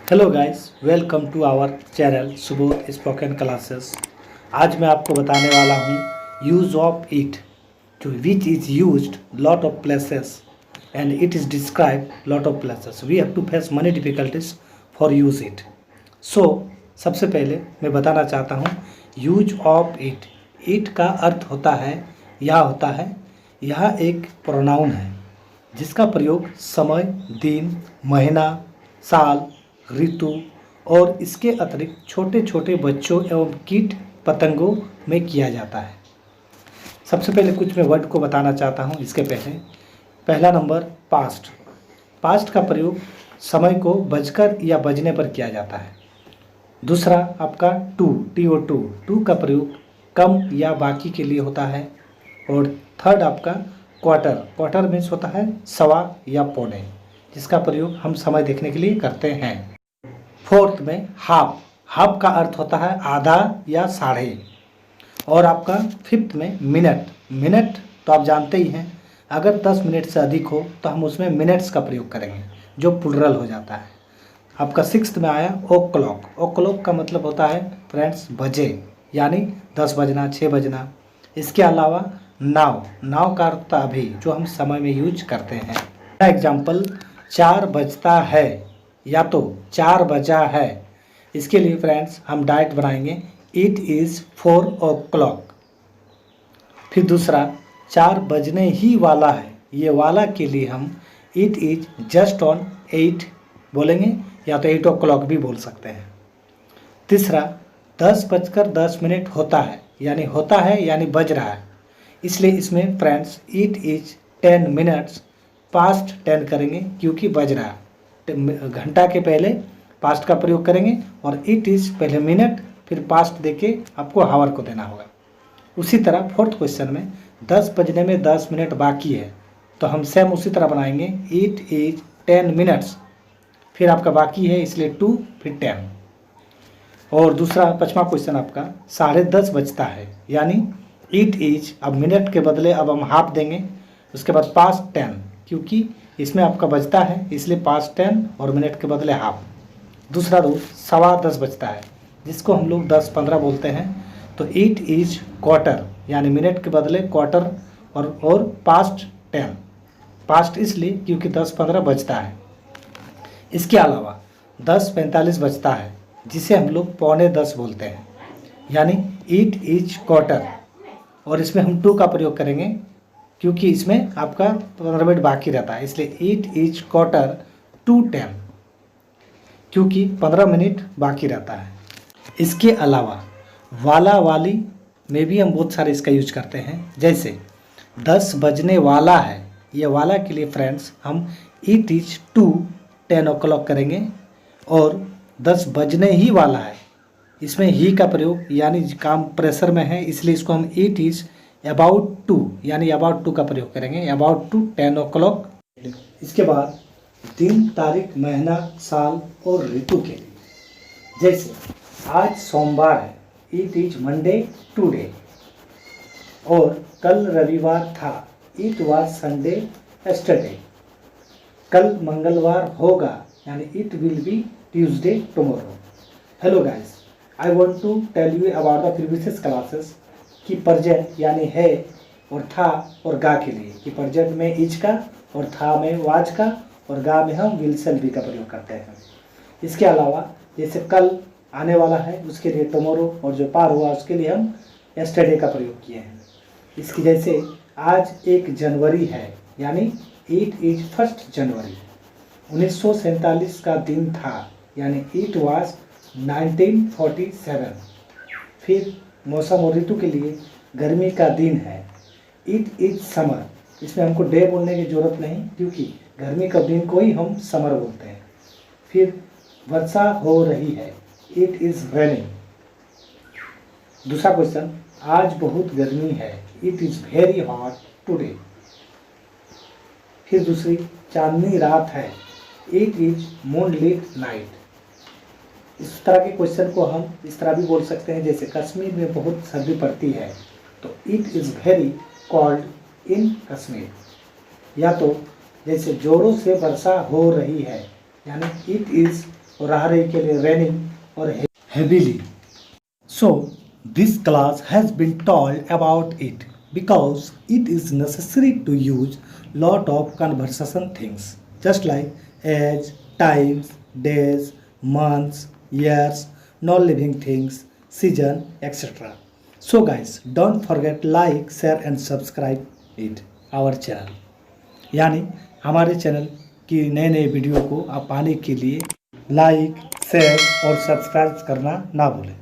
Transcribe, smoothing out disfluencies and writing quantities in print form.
Hello guys, welcome to our channel Subodh spoken classes. आज मैं आपको बताने वाला हूँ use of it, to which is used lot of places and it is describe lot of places. We have to face many difficulties for use it. So सबसे पहले मैं बताना चाहता हूँ यूज ऑफ इट। इट का अर्थ होता है यह एक प्रोनाउन है जिसका प्रयोग समय, दिन, महीना, साल, ऋतु और इसके अतिरिक्त छोटे छोटे बच्चों एवं कीट पतंगों में किया जाता है। सबसे पहले कुछ मैं वर्ड को बताना चाहता हूँ। इसके पहला नंबर पास्ट। पास्ट का प्रयोग समय को बजकर या बजने पर किया जाता है। दूसरा आपका टू का प्रयोग कम या बाकी के लिए होता है। और थर्ड आपका क्वार्टर मीन्स होता है सवा या पौने, जिसका प्रयोग हम समय देखने के लिए करते हैं। फोर्थ में हाफ का अर्थ होता है आधा या साढ़े। और आपका फिफ्थ में मिनट तो आप जानते ही हैं, अगर 10 मिनट से अधिक हो तो हम उसमें मिनट्स का प्रयोग करेंगे जो प्लुरल हो जाता है। आपका सिक्स्थ में आया ओ क्लॉक का मतलब होता है फ्रेंड्स बजे, यानी 10 बजना, 6 बजना। इसके अलावा नाव का अर्थ होता है अभी, जो हम समय में यूज करते हैं। एग्जाम्पल 4 बजता है या तो 4 बजा है। इसके लिए फ्रेंड्स हम डायरेक्ट बनाएंगे इट इज़ 4 o'clock। फिर दूसरा 4 बजने ही वाला है, ये वाला के लिए हम इट इज जस्ट ऑन 8 बोलेंगे, या तो 8 o'clock भी बोल सकते हैं। तीसरा 10:10 होता है यानी बज रहा है, इसलिए इसमें friends it is 10 minutes past 10 करेंगे क्योंकि बज रहा है। घंटा के पहले पास्ट का प्रयोग करेंगे और इट इज़ पहले मिनट, फिर पास्ट देके आपको हावर को देना होगा। उसी तरह फोर्थ क्वेश्चन में 10 बजने में 10 मिनट बाकी है, तो हम सेम उसी तरह बनाएंगे इट इज 10 minutes, फिर आपका बाकी है इसलिए 2 फिर 10। और दूसरा 5वां क्वेश्चन आपका 10:30 बजता है, यानी इट इज, अब मिनट के बदले अब हम हाफ देंगे, उसके बाद पास्ट 10, क्योंकि इसमें आपका बजता है इसलिए पास्ट 10 और मिनट के बदले हाफ। दूसरा रूल 10:15 बजता है, जिसको हम लोग 10:15 बोलते हैं, तो इट इज क्वार्टर, यानी मिनट के बदले क्वार्टर और पास्ट 10। पास्ट इसलिए क्योंकि 10:15 बजता है। इसके अलावा 10:45 बजता है, जिसे हम लोग 9:45 बोलते हैं, यानी इट इज क्वार्टर, और इसमें हम 2 का प्रयोग करेंगे क्योंकि इसमें आपका 15 मिनट बाकी रहता है, इसलिए इट इज 9:45 क्योंकि 15 मिनट बाकी रहता है। इसके अलावा वाला वाली में भी हम बहुत सारे इसका यूज करते हैं। जैसे 10 बजने वाला है, ये वाला के लिए फ्रेंड्स हम इट इज 10 o'clock करेंगे। और 10 बजने ही वाला है, इसमें ही का प्रयोग, यानी काम प्रेशर में है, इसलिए इसको हम इट इज अबाउट टू का प्रयोग करेंगे, अबाउट टू 10 o'clock। इसके बाद दिन, तारीख, महीना, साल और ऋतु के लिए, जैसे आज सोमवार है, इट इज मंडे टुडे। और कल रविवार था, इट वाज संडे यस्टरडे। कल मंगलवार होगा, यानी it will be Tuesday tomorrow. Hello guys, I want to tell you about the previous classes कि प्रेजेंट यानी है और था और गा के लिए, कि प्रेजेंट में इज का और था में वाज का और गा में हम विल शेल बी का प्रयोग करते हैं। इसके अलावा जैसे कल आने वाला है उसके लिए टुमारो, और जो पार हुआ उसके लिए हम यस्टरडे का प्रयोग किए हैं। इसकी जैसे आज 1 जनवरी है, यानी इट इज 1 जनवरी। 1947 का दिन था, यानी इट वाज 1947। फिर मौसम और ऋतु के लिए गर्मी का दिन है, इट इज समर। इसमें हमको डे बोलने की जरूरत नहीं, क्योंकि गर्मी का दिन को ही हम समर बोलते हैं। फिर वर्षा हो रही है, इट इज रेनिंग। दूसरा क्वेश्चन, आज बहुत गर्मी है, it is very hot today. फिर दूसरी, चांदनी रात है, इट इज मूनलिट नाइट। इस तरह के क्वेश्चन को हम इस तरह भी बोल सकते हैं, जैसे कश्मीर में बहुत सर्दी पड़ती है, तो it is very cold in Kashmir. या तो जैसे जोरों से वर्षा हो रही है, यानी इट इज़ और रहा रही के लिए रेनिंग और heavily. So this class has been told about it because it is necessary to use lot of conversation things just like age, times, days, months, years, non-living things, season, etc. So guys, don't forget like, share and subscribe it our channel. यानी हमारे channel की नए नए video को आप पाने के लिए लाइक, शेयर और सब्सक्राइब करना ना भूलें।